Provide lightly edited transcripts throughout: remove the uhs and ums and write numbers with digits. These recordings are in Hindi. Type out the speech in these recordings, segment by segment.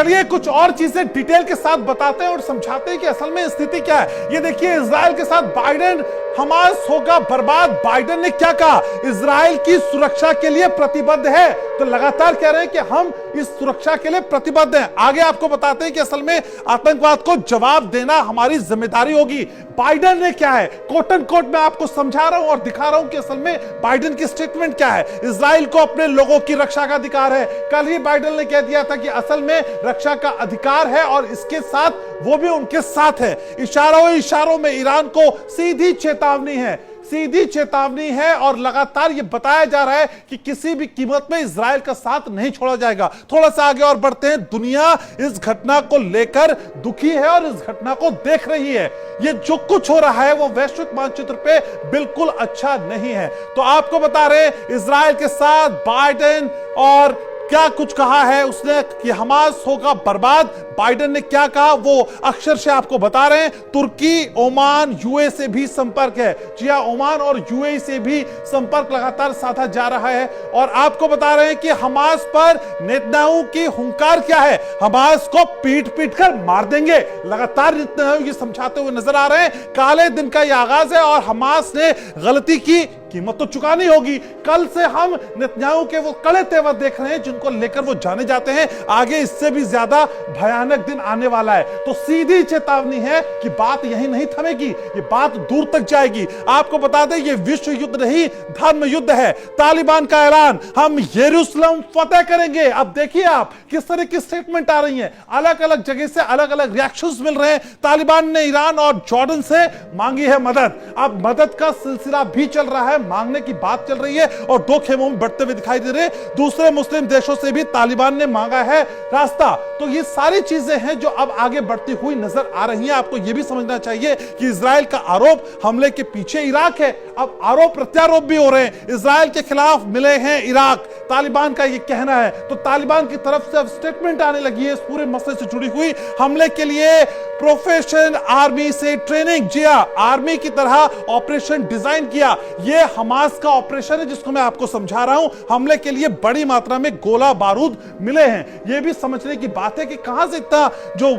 चलिए कुछ और चीजें डिटेल के साथ बताते हैं और समझाते हैं कि असल में स्थिति क्या है। ये देखिए, इजराइल के साथ बाइडेन, हमास होगा बर्बाद। बाइडेन ने क्या कहा? इजराइल की सुरक्षा के लिए प्रतिबद्ध है। तो लगातार कह रहे हैं कि हम इस सुरक्षा के लिए प्रतिबद्ध हैं। आगे आपको बताते हैं कि असल में आतंकवाद को जवाब देना हमारी जिम्मेदारी होगी। बाइडेन ने क्या है, कोट एंड कोट मैं आपको समझा रहा हूं और दिखा रहा हूं कि असल में बाइडेन की स्टेटमेंट क्या है। इजराइल को अपने लोगों की रक्षा का अधिकार है। कल ही बाइडेन ने कह दिया था कि असल में रक्षा का अधिकार है और इसके साथ वो भी उनके साथ है। इशारों में ईरान को सीधी चेतावनी है, सीधी चेतावनी है और लगातार यह बताया जा रहा है कि किसी भी कीमत में इजराइल का साथ नहीं छोड़ा जाएगा। थोड़ा सा आगे और बढ़ते हैं। दुनिया इस घटना को लेकर दुखी है और इस घटना को देख रही है। ये जो कुछ हो रहा है वो वैश्विक मानचित्र पे बिल्कुल अच्छा नहीं है। तो आपको बता रहे हैं इजराइल के साथ बाइडेन और क्या कुछ कहा है उसने कि हमास होगा बर्बाद। बाइडेन ने क्या कहा वो अक्षर से आपको बता रहे हैं। तुर्की, ओमान, यूए से भी संपर्क है। जी हां, ओमान और यूए से भी संपर्क लगातार साधा जा रहा है। और आपको बता रहे हैं कि हमास पर नेतन्याहू की हुंकार क्या है, हमास को पीट पीट कर मार देंगे। लगातार नेतन्याहू ये समझाते हुए नजर आ रहे हैं काले दिन का यह आगाज है और हमास ने गलती की कीमत तो चुकानी होगी। कल से हम नेतन्याहू के वो कड़े तेवर देख रहे हैं जिनको लेकर वो जाने जाते हैं। आगे इससे भी ज्यादा भयानक दिन आने वाला है। तो सीधी चेतावनी है कि बात यही नहीं थमेगी, ये बात दूर तक जाएगी। आपको बता दें ये विश्व युद्ध नहीं, धर्म युद्ध है। तालिबान का ऐलान, हम यरूशलेम फतेह करेंगे। अब देखिए आप किस तरह की स्टेटमेंट आ रही है। अलग अलग जगह से अलग अलग रिएक्शंस मिल रहे हैं। तालिबान ने ईरान और जॉर्डन से मांगी है मदद। अब मदद का सिलसिला भी चल रहा है, मांगने की बात चल रही है और दो खेमों में बढ़ते हुए दिखाई दे रहे हैं। दूसरे मुस्लिम देशों से भी तालिबान ने मांगा है रास्ता। तो ये सारी चीजें हैं जो अब आगे बढ़ती हुई नजर आ रही हैं। आपको यह भी समझना चाहिए कि इजराइल का आरोप हमले के पीछे इराक है। अब आरोप प्रत्यारोप भी हो रहे हैं। इजराइल के खिलाफ मिले हैं इराक, तालिबान का यह कहना है। तो तालिबान की तरफ से अब स्टेटमेंट आने लगी है इस पूरे मसले से जुड़ी हुई। हमले के लिए प्रोफेशनल आर्मी से ट्रेनिंग, जी हां, आर्मी की तरह ऑपरेशन डिजाइन किया। यह हमास का ऑपरेशन है जिसको मैं आपको समझा रहा हूं। हमले के लिए बड़ी मात्रा में गोला बारूद मिले हैं। यह भी समझने की बात है कि कहां से इतना जो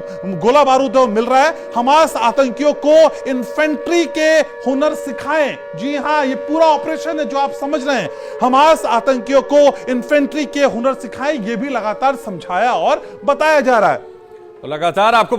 गोला बारूद मिल रहा है। हमास आतंकियों को इन्फेंट्री के हुनर सिखाएं। जी हां, यह पूरा ऑपरेशन है जो आप समझ रहे हैं। हमास आतंकियों को इन्फेंट्री के हुनर सिखाएं, यह भी लगातार समझाया और बताया जा रहा है। तो लगातार आपको